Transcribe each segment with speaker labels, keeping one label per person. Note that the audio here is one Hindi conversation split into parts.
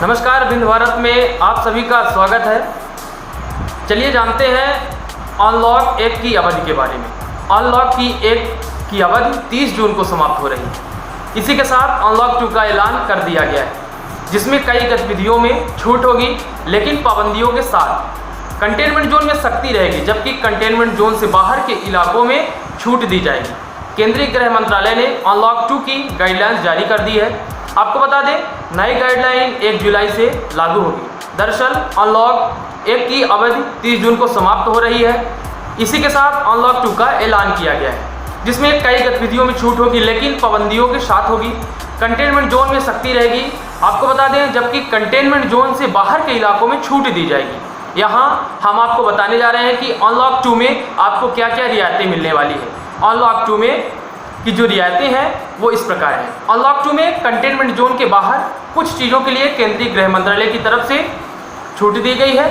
Speaker 1: नमस्कार, बिंद भारत में आप सभी का स्वागत है। चलिए जानते हैं अनलॉक 1 की अवधि के बारे में। अनलॉक 1 की अवधि 30 जून को समाप्त हो रही है। इसी के साथ अनलॉक 2 का ऐलान कर दिया गया है, जिसमें कई गतिविधियों में छूट होगी, लेकिन पाबंदियों के साथ। कंटेनमेंट जोन में सख्ती रहेगी, जबकि कंटेनमेंट जोन से बाहर के इलाकों में छूट दी जाएगी। केंद्रीय गृह मंत्रालय ने अनलॉक 2 की गाइडलाइंस जारी कर दी है। आपको बता दें, नई गाइडलाइन 1 जुलाई से लागू होगी। दरअसल अनलॉक 1 की अवधि 30 जून को समाप्त हो रही है। इसी के साथ अनलॉक 2 का ऐलान किया गया है, जिसमें कई गतिविधियों में छूट होगी, लेकिन पाबंदियों के साथ होगी। कंटेनमेंट जोन में सख्ती रहेगी, आपको बता दें, जबकि कंटेनमेंट जोन से बाहर के इलाकों में छूट दी जाएगी। यहाँ हम आपको बताने जा रहे हैं कि अनलॉक 2 में आपको क्या क्या रियायतें मिलने वाली है। अनलॉक 2 में की जो रियायतें हैं वो इस प्रकार हैं। अनलॉक 2 में कंटेनमेंट जोन के बाहर कुछ चीज़ों के लिए केंद्रीय गृह मंत्रालय की तरफ से छूट दी गई है।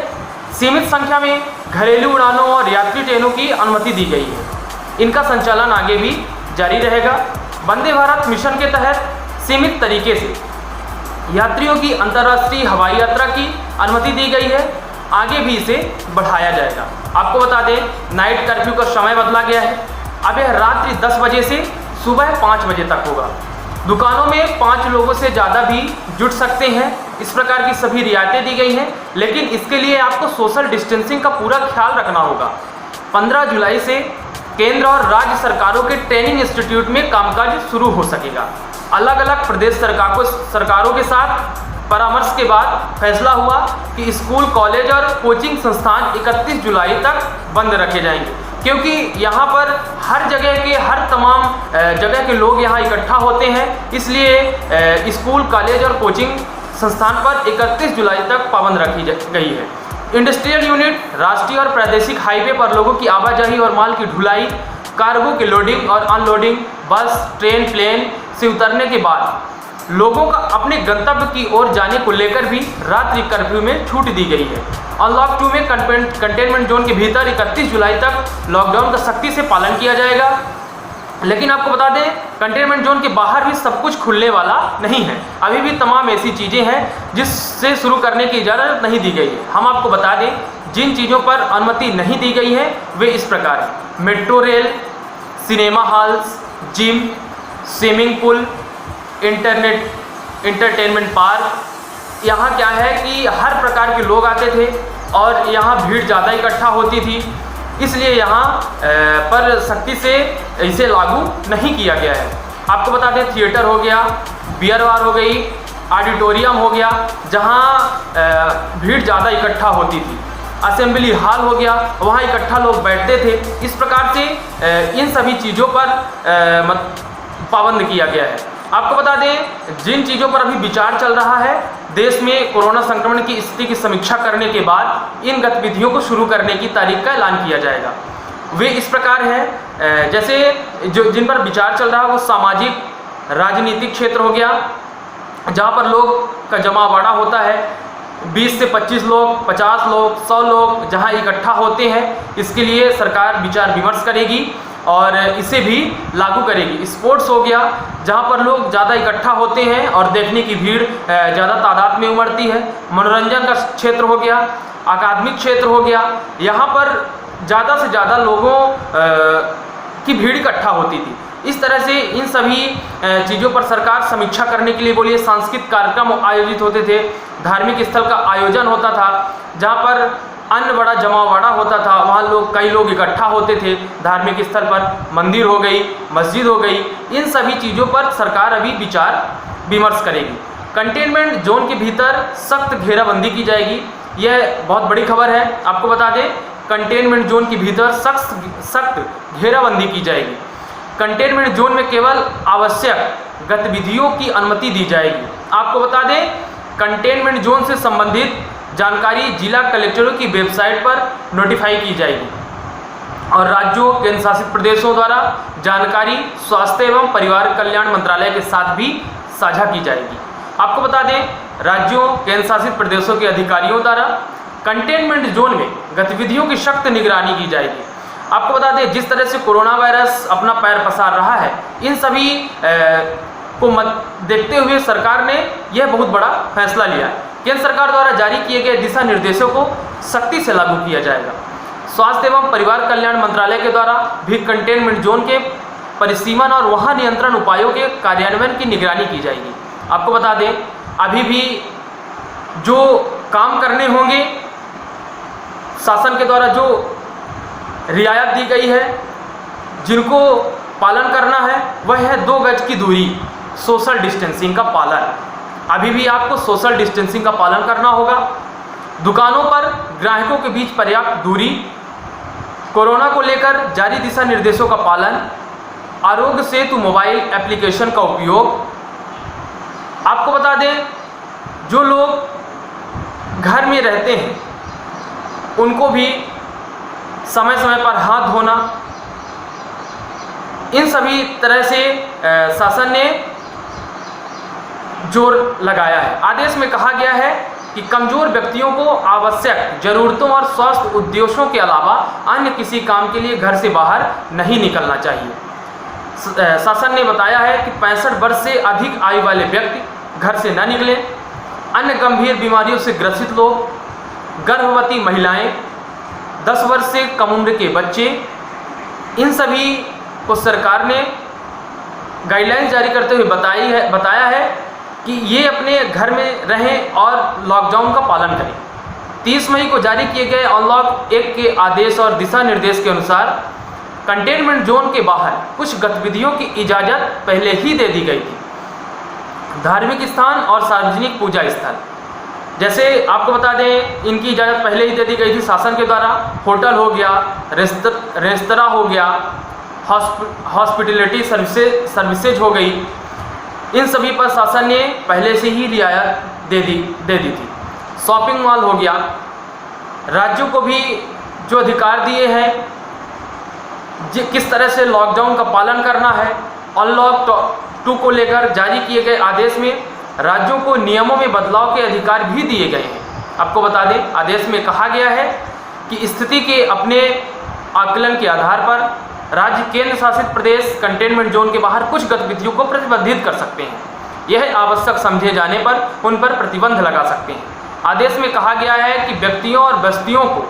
Speaker 1: सीमित संख्या में घरेलू उड़ानों और यात्री ट्रेनों की अनुमति दी गई है। इनका संचालन आगे भी जारी रहेगा। वंदे भारत मिशन के तहत सीमित तरीके से यात्रियों की अंतर्राष्ट्रीय हवाई यात्रा की अनुमति दी गई है। आगे भी इसे बढ़ाया जाएगा। आपको बता दें, नाइट कर्फ्यू का समय बदला गया है। अब यह रात्रि 10 बजे से सुबह 5 बजे तक होगा। दुकानों में 5 लोगों से ज़्यादा भी जुट सकते हैं। इस प्रकार की सभी रियायतें दी गई हैं, लेकिन इसके लिए आपको सोशल डिस्टेंसिंग का पूरा ख्याल रखना होगा। 15 जुलाई से केंद्र और राज्य सरकारों के ट्रेनिंग इंस्टीट्यूट में कामकाज शुरू हो सकेगा। अलग अलग प्रदेश सरकारों के साथ परामर्श के बाद फैसला हुआ कि स्कूल, कॉलेज और कोचिंग संस्थान 31 जुलाई तक बंद रखे जाएंगे, क्योंकि यहाँ पर हर जगह के तमाम जगह के लोग यहाँ इकट्ठा होते हैं। इसलिए स्कूल, कॉलेज और कोचिंग संस्थान पर 31 जुलाई तक पाबंद रखी गई है। इंडस्ट्रियल यूनिट, राष्ट्रीय और प्रादेशिक हाईवे पर लोगों की आवाजाही और माल की ढुलाई, कार्गो की लोडिंग और अनलोडिंग, बस, ट्रेन, प्लेन से उतरने के बाद लोगों का अपने गंतव्य की ओर जाने को लेकर भी रात्रि कर्फ्यू में छूट दी गई है। अनलॉक 2 में कंटेनमेंट जोन के भीतर 31 जुलाई तक लॉकडाउन का सख्ती से पालन किया जाएगा। लेकिन आपको बता दें, कंटेनमेंट जोन के बाहर भी सब कुछ खुलने वाला नहीं है। अभी भी तमाम ऐसी चीज़ें हैं जिससे शुरू करने की इजाज़त नहीं दी गई है। हम आपको बता दें, जिन चीज़ों पर अनुमति नहीं दी गई है वे इस प्रकार हैं: metro rail, cinema halls, gym, swimming pool, entertainment park. यहाँ क्या है कि हर प्रकार के लोग आते थे और यहाँ भीड़ ज़्यादा इकट्ठा होती थी, इसलिए यहाँ पर सख्ती से इसे लागू नहीं किया गया है। आपको बता दें, थिएटर हो गया, बियर बार हो गई, ऑडिटोरियम हो गया, जहाँ भीड़ ज़्यादा इकट्ठा होती थी, असेंबली हॉल हो गया, वहाँ इकट्ठा लोग बैठते थे। इस प्रकार से इन सभी चीज़ों पर पाबंद किया गया है। आपको बता दें, जिन चीज़ों पर अभी विचार चल रहा है, देश में कोरोना संक्रमण की स्थिति की समीक्षा करने के बाद इन गतिविधियों को शुरू करने की तारीख का ऐलान किया जाएगा। वे इस प्रकार हैं, जैसे जिन पर विचार चल रहा है वो सामाजिक, राजनीतिक क्षेत्र हो गया, जहाँ पर लोग का जमावड़ा होता है। 20 से 25 लोग, 50 लोग, 100 लोग जहाँ इकट्ठा होते हैं, इसके लिए सरकार विचार विमर्श करेगी और इसे भी लागू करेगी। स्पोर्ट्स हो गया, जहाँ पर लोग ज़्यादा इकट्ठा होते हैं और देखने की भीड़ ज़्यादा तादाद में उमड़ती है। मनोरंजन का क्षेत्र हो गया, अकादमिक क्षेत्र हो गया, यहाँ पर ज़्यादा से ज़्यादा लोगों की भीड़ इकट्ठा होती थी। इस तरह से इन सभी चीज़ों पर सरकार समीक्षा करने के लिए बोलिए, सांस्कृतिक कार्यक्रम आयोजित होते थे, धार्मिक स्थल का आयोजन होता था, जहाँ पर अन्य बड़ा जमावड़ा होता था, वहाँ कई लोग इकट्ठा होते थे। धार्मिक स्थल पर मंदिर हो गई, मस्जिद हो गई, इन सभी चीज़ों पर सरकार अभी विचार विमर्श करेगी। कंटेनमेंट जोन के भीतर सख्त घेराबंदी की जाएगी। यह बहुत बड़ी खबर है। आपको बता दें, कंटेनमेंट जोन के भीतर सख्त घेराबंदी की जाएगी। कंटेनमेंट जोन में केवल आवश्यक गतिविधियों की अनुमति दी जाएगी। आपको बता दें, कंटेनमेंट जोन से संबंधित जानकारी जिला कलेक्टरों की वेबसाइट पर नोटिफाई की जाएगी और राज्यों, केंद्र शासित प्रदेशों द्वारा जानकारी स्वास्थ्य एवं परिवार कल्याण मंत्रालय के साथ भी साझा की जाएगी। आपको बता दें, राज्यों, केंद्र शासित प्रदेशों के अधिकारियों द्वारा कंटेनमेंट जोन में गतिविधियों की सख्त निगरानी की जाएगी। आपको बता दें, जिस तरह से कोरोना वायरस अपना पैर पसार रहा है, इन सभी को देखते हुए सरकार ने यह बहुत बड़ा फैसला लिया है केंद्र सरकार द्वारा जारी किए गए दिशा निर्देशों को सख्ती से लागू किया जाएगा। स्वास्थ्य एवं परिवार कल्याण मंत्रालय के द्वारा भी कंटेनमेंट जोन के परिसीमन और वहाँ नियंत्रण उपायों के कार्यान्वयन की निगरानी की जाएगी। आपको बता दें, अभी भी जो काम करने होंगे, शासन के द्वारा जो रियायत दी गई है, जिनको पालन करना है, वह है 2 गज की दूरी, सोशल डिस्टेंसिंग का पालन। अभी भी आपको सोशल डिस्टेंसिंग का पालन करना होगा। दुकानों पर ग्राहकों के बीच पर्याप्त दूरी, कोरोना को लेकर जारी दिशा निर्देशों का पालन, आरोग्य सेतु मोबाइल एप्लीकेशन का उपयोग। आपको बता दें, जो लोग घर में रहते हैं उनको भी समय समय पर हाथ धोना, इन सभी तरह से शासन ने जोर लगाया है। आदेश में कहा गया है कि कमजोर व्यक्तियों को आवश्यक जरूरतों और स्वास्थ्य उद्देश्यों के अलावा अन्य किसी काम के लिए घर से बाहर नहीं निकलना चाहिए। शासन ने बताया है कि 65 वर्ष से अधिक आयु वाले व्यक्ति घर से न निकलें। अन्य गंभीर बीमारियों से ग्रसित लोग, गर्भवती महिलाएं, 10 वर्ष से कम उम्र के बच्चे, इन सभी को सरकार ने गाइडलाइंस जारी करते हुए बताया है कि ये अपने घर में रहें और लॉकडाउन का पालन करें। 30 मई को जारी किए गए अनलॉक 1 के आदेश और दिशा निर्देश के अनुसार कंटेनमेंट जोन के बाहर कुछ गतिविधियों की इजाज़त पहले ही दे दी गई थी। धार्मिक स्थान और सार्वजनिक पूजा स्थल, जैसे आपको बता दें, इनकी इजाज़त पहले ही दे दी गई थी शासन के द्वारा। होटल हो गया, रेस्तरां हो गया, हॉस्पिटलिटी सर्विसेज हो गई, इन सभी पर शासन ने पहले से ही रियायत दे दी थी। शॉपिंग मॉल हो गया। राज्यों को भी जो अधिकार दिए हैं, किस तरह से लॉकडाउन का पालन करना है, अनलॉक 2 को लेकर जारी किए गए आदेश में राज्यों को नियमों में बदलाव के अधिकार भी दिए गए हैं। आपको बता दें, आदेश में कहा गया है कि स्थिति के अपने आकलन के आधार पर राज्य केंद्र शासित प्रदेश कंटेनमेंट जोन के बाहर कुछ गतिविधियों को प्रतिबंधित कर सकते हैं। यह आवश्यक समझे जाने पर उन पर प्रतिबंध लगा सकते हैं। आदेश में कहा गया है कि व्यक्तियों और बस्तियों को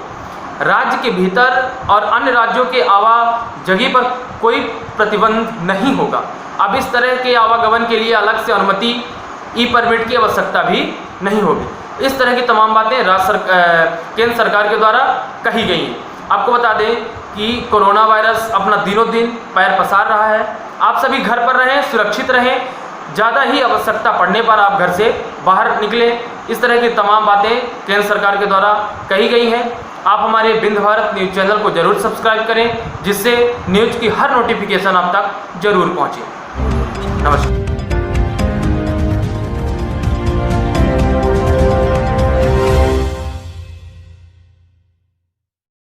Speaker 1: राज्य के भीतर और अन्य राज्यों के आवाजाही पर कोई प्रतिबंध नहीं होगा। अब इस तरह के आवागमन के लिए अलग से अनुमति, ई परमिट की आवश्यकता भी नहीं होगी। इस तरह की तमाम बातें केंद्र सरकार के द्वारा कही गई हैं। आपको बता दें कि कोरोना वायरस अपना दिनों दिन पैर पसार रहा है। आप सभी घर पर रहें, सुरक्षित रहें, ज़्यादा ही आवश्यकता पड़ने पर आप घर से बाहर निकलें। इस तरह की तमाम बातें केंद्र सरकार के द्वारा कही गई हैं। आप हमारे बिंद भारत न्यूज़ चैनल को जरूर सब्सक्राइब करें, जिससे न्यूज़ की हर नोटिफिकेशन आप तक जरूर पहुँचे। नमस्कार।